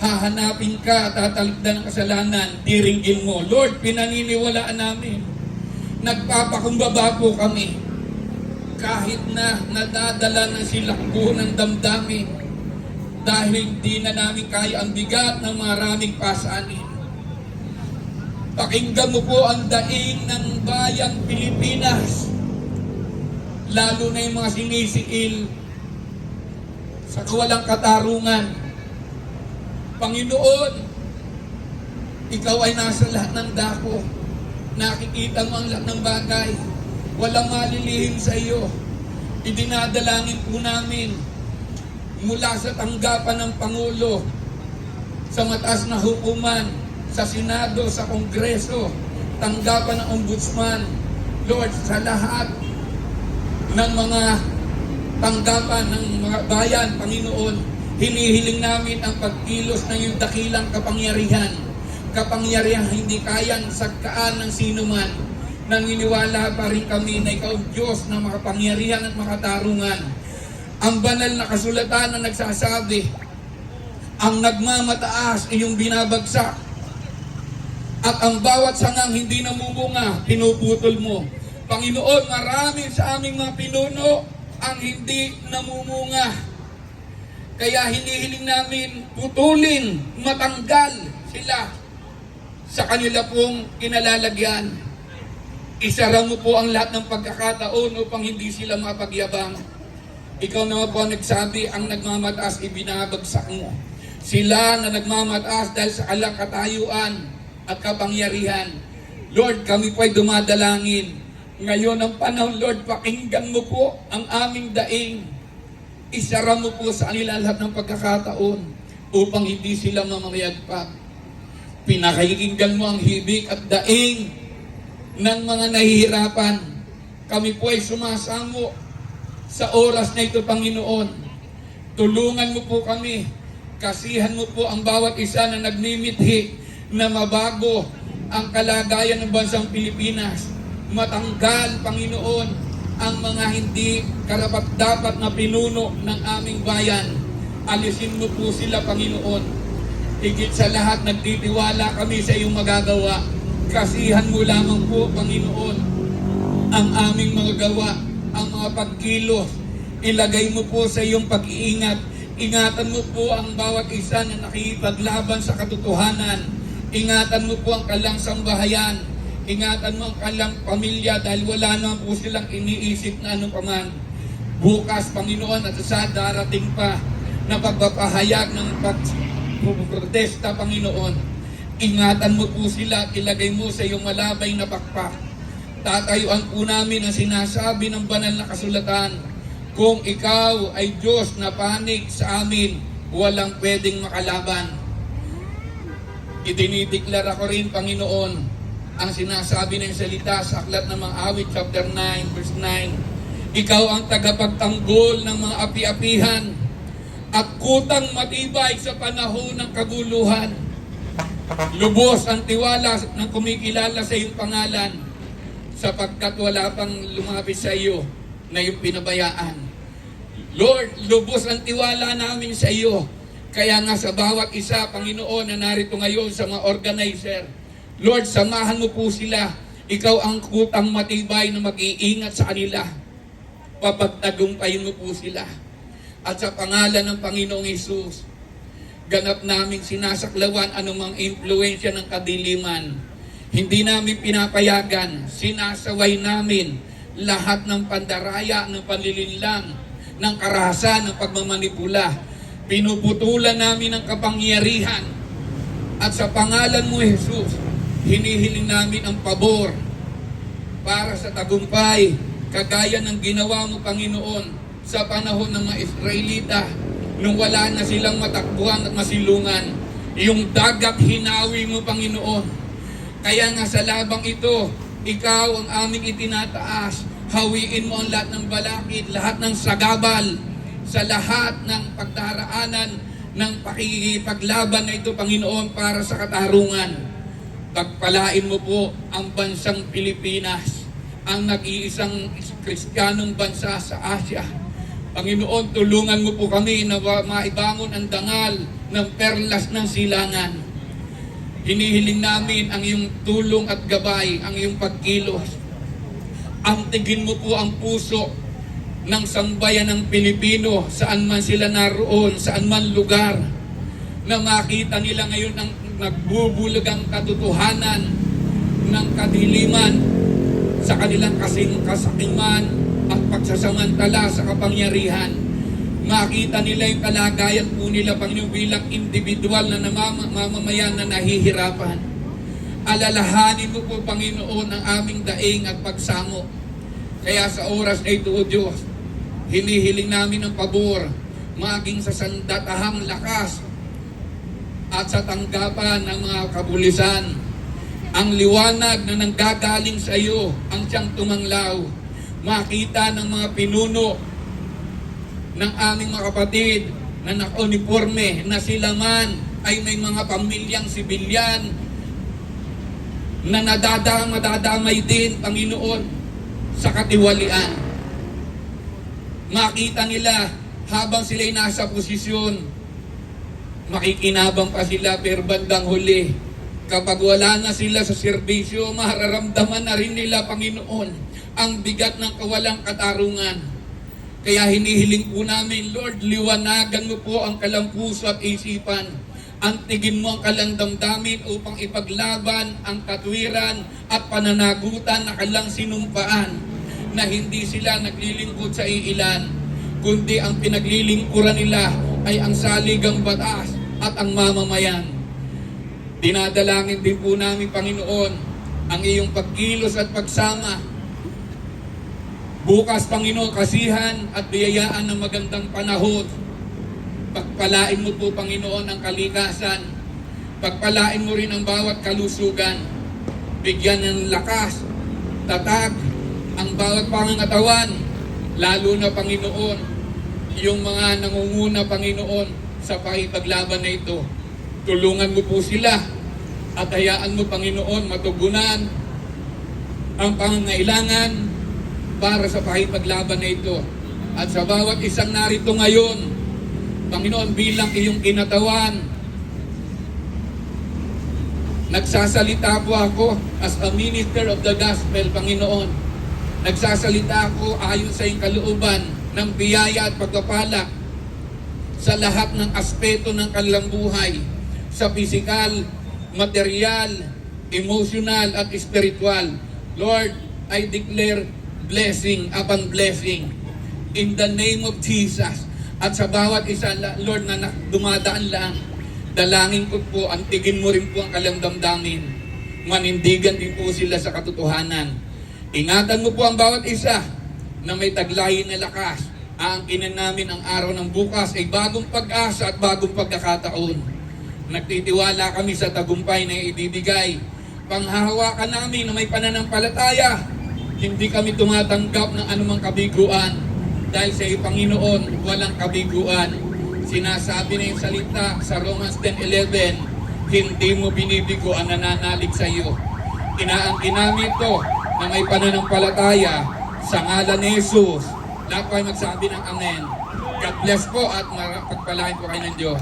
hahanapin ka, tatalikdan ng kasalanan, diringgin mo. Lord, pinaniniwalaan namin. Nagpapakumbaba po kami. Kahit na nadadala ng silakbo ng damdamin, dahil hindi na namin kaya ang bigat ng maraming pasanin. Pakinggan mo po ang daing ng bayang Pilipinas, lalo na yung mga sinisiil sa kawalang katarungan. Panginoon, ikaw ay nasa lahat ng dako. Nakikita mo ang lahat ng bagay. Walang malilihim sa iyo. Idinadalangin po namin mula sa tanggapan ng Pangulo, sa mataas na hukuman, sa Senado, sa Kongreso, tanggapan ng Ombudsman, Lord, sa lahat ng mga tanggapan ng mga bayan, Panginoon, hinihiling namin ang pagkilos ng iyong dakilang kapangyarihan. Kapangyarihan hindi kayang sagkaan ng sino man. Naniniwala pa rin kami na ikaw Diyos na makapangyarihan at makatarungan. Ang banal na kasulatan na nagsasabi, ang nagmamataas iyong binabagsak, at ang bawat sangang hindi namumunga, pinuputol mo. Panginoon, marami sa aming mga pinuno ang hindi namumunga. Kaya hinihiling namin putulin, matanggal sila sa kanila pong kinalalagyan. Isara mo po ang lahat ng pagkakataon upang hindi sila mapagyabang. Ikaw naman po ang nagsabi, ang nagmamataas ibinabagsak mo. Sila na nagmamataas dahil sa kalakatayuan at kapangyarihan. Lord, kami po ay dumadalangin. Ngayon ang panahon, Lord, pakinggan mo po ang aming daing. Isara mo po sa kanila lahat ng pagkakataon upang hindi sila mamamayagpag. Pinakikinggan mo ang hibig at daing ng mga nahihirapan. Kami po ay sumasamo sa oras na ito, Panginoon. Tulungan mo po kami. Kasihan mo po ang bawat isa na nagmimithi na mabago ang kalagayan ng bansang Pilipinas. Matanggal, Panginoon, ang mga hindi karapat-dapat na pinuno ng aming bayan. Alisin mo po sila, Panginoon. Higit sa lahat, nagtitiwala kami sa iyong magagawa. Kasihan mo lamang po, Panginoon, ang aming mga gawa, ang mga pagkilos. Ilagay mo po sa iyong pag-iingat. Ingatan mo po ang bawat isa na nakikipaglaban sa katotohanan. Ingatan mo po ang kalang sambahayan. Ingatan mo ang kalang pamilya dahil wala naman po silang iniisip na anong paman. Bukas, Panginoon, at sa darating pa na pagpapahayag ng pagprotesta, Panginoon. Ingatan mo po sila at ilagay mo sa iyong malabay na pakpak. Tatayuan po namin ang sinasabi ng banal na kasulatan. Kung ikaw ay Diyos na panig sa amin, walang pwedeng makalaban. Idinideklara ko rin, Panginoon, ang sinasabi ng salita sa Aklat ng mga Awit, chapter 9, verse 9. Ikaw ang tagapagtanggol ng mga api-apihan at kutang matibay sa panahon ng kaguluhan. Lubos ang tiwala ng kumikilala sa iyong pangalan, sapagkat wala pang lumapit sa iyo na iyong pinabayaan. Lord, lubos ang tiwala namin sa iyo. Kaya nga sa bawat isa, Panginoon, na narito ngayon sa mga organizer, Lord, samahan mo po sila. Ikaw ang kutang matibay na mag-iingat sa kanila. Papagtagumpayin mo po sila. At sa pangalan ng Panginoong Hesus, ganap naming sinasaklawan anumang impluensya ng kadiliman. Hindi namin pinapayagan, sinasaway namin lahat ng pandaraya, ng panlilinlang, ng karahasan, ng pagmamanipula. Pinuputulan namin ang kapangyarihan. At sa pangalan mo, Jesus, hinihiling namin ang pabor para sa tagumpay, kagaya ng ginawa mo, Panginoon, sa panahon ng mga Israelita, nung wala na silang matakbuhan at masilungan. Yung dagat hinawi mo, Panginoon. Kaya nga sa labang ito, ikaw ang aming itinataas. Hawiin mo ang lahat ng balakid, lahat ng sagabal, sa lahat ng pagdaraanan ng pakikipaglaban na ito, Panginoon, para sa katarungan. Pagpalain mo po ang bansang Pilipinas, ang nag-iisang Kristiyanong bansa sa Asia. Panginoon, tulungan mo po kami na maibangon ang dangal ng perlas ng silangan. Hinihiling namin ang iyong tulong at gabay, ang iyong pagkilos. Antigin mo po ang puso ng sambayan ng Pilipino, saan man sila naroon, saan man lugar, na makita nila ngayon ang nagbubulagang katotohanan ng kadiliman sa kanilang kasakiman at pagsasamantala sa kapangyarihan. Makita nila yung kalagayan po nila, Panginoon, bilang individual na mamamayan na nahihirapan. Alalahanin mo po, Panginoon, ang aming daing at pagsamo. Kaya sa oras na ito, O Diyos, hinihiling namin ang pabor, maging sa sandatahang lakas at sa tanggapan ng mga kapulisan. Ang liwanag na nanggagaling sa iyo, ang siyang tumanglaw. Makita ng mga pinuno ng aming mga kapatid na naka-uniforme na sila man ay may mga pamilyang sibilyan na madadamay din, Panginoon, sa katiwalian. Makita nila habang sila'y nasa posisyon, makikinabang pa sila, pero bandang huli, kapag wala na sila sa serbisyo, mararamdaman na rin nila, Panginoon, ang bigat ng kawalang katarungan. Kaya hinihiling po namin, Lord, liwanagan mo po ang kalampuso at isipan. Antigin mo ang kalandamdamin upang ipaglaban ang katwiran at pananagutan na kalang sinumpaan, na hindi sila naglilingkod sa iilan, kundi ang pinaglilingkuran nila ay ang saligang batas at ang mamamayan. Dinadalangin din po namin, Panginoon, ang iyong pagkilos at pagsama. Bukas, Panginoon, kasihan at biyayaan ng magandang panahon. Pagpalain mo po, Panginoon, ang kalikasan. Pagpalain mo rin ang bawat kalusugan. Bigyan ng lakas, tatag, ang bawat pangangatawan. Lalo na, Panginoon, yung mga nangunguna, Panginoon, sa pakipaglaban na ito. Tulungan mo po sila at hayaan mo, Panginoon, matugunan ang pangangailangan para sa pakipaglaban na ito. At sa bawat isang narito ngayon, Panginoon, bilang iyong kinatawan, nagsasalita po ako as a minister of the gospel, Panginoon. Nagsasalita ako ayon sa iyong kalooban ng biyaya at pagpapala sa lahat ng aspeto ng kanilang buhay, sa pisikal, material, emotional at spiritual. Lord, I declare blessing upon blessing in the name of Jesus. At sa bawat isa, Lord, na dumadaan lang, dalangin ko po, antigin mo rin po ang kalamdamdamin. Manindigan din po sila sa katotohanan. Ingatan mo po ang bawat isa na may taglayin na lakas. Aangkinan namin ang araw ng bukas ay bagong pag-asa at bagong pagkakataon. Nagtitiwala kami sa tagumpay na ibibigay. Panghahawakan namin na may pananampalataya. Hindi kami tumatanggap ng anumang kabiguan. Dahil sa iyo, Panginoon, walang kabiguan. Sinasabi na yung salita sa Romans 10:11, hindi mo binibigo ang nananalig sa iyo. Inaangkin namin ito na may pananampalataya sa ngalan ni Jesus. Lahat po ay magsabi ng Amen. God bless po at pagpalain po kayo ng Diyos.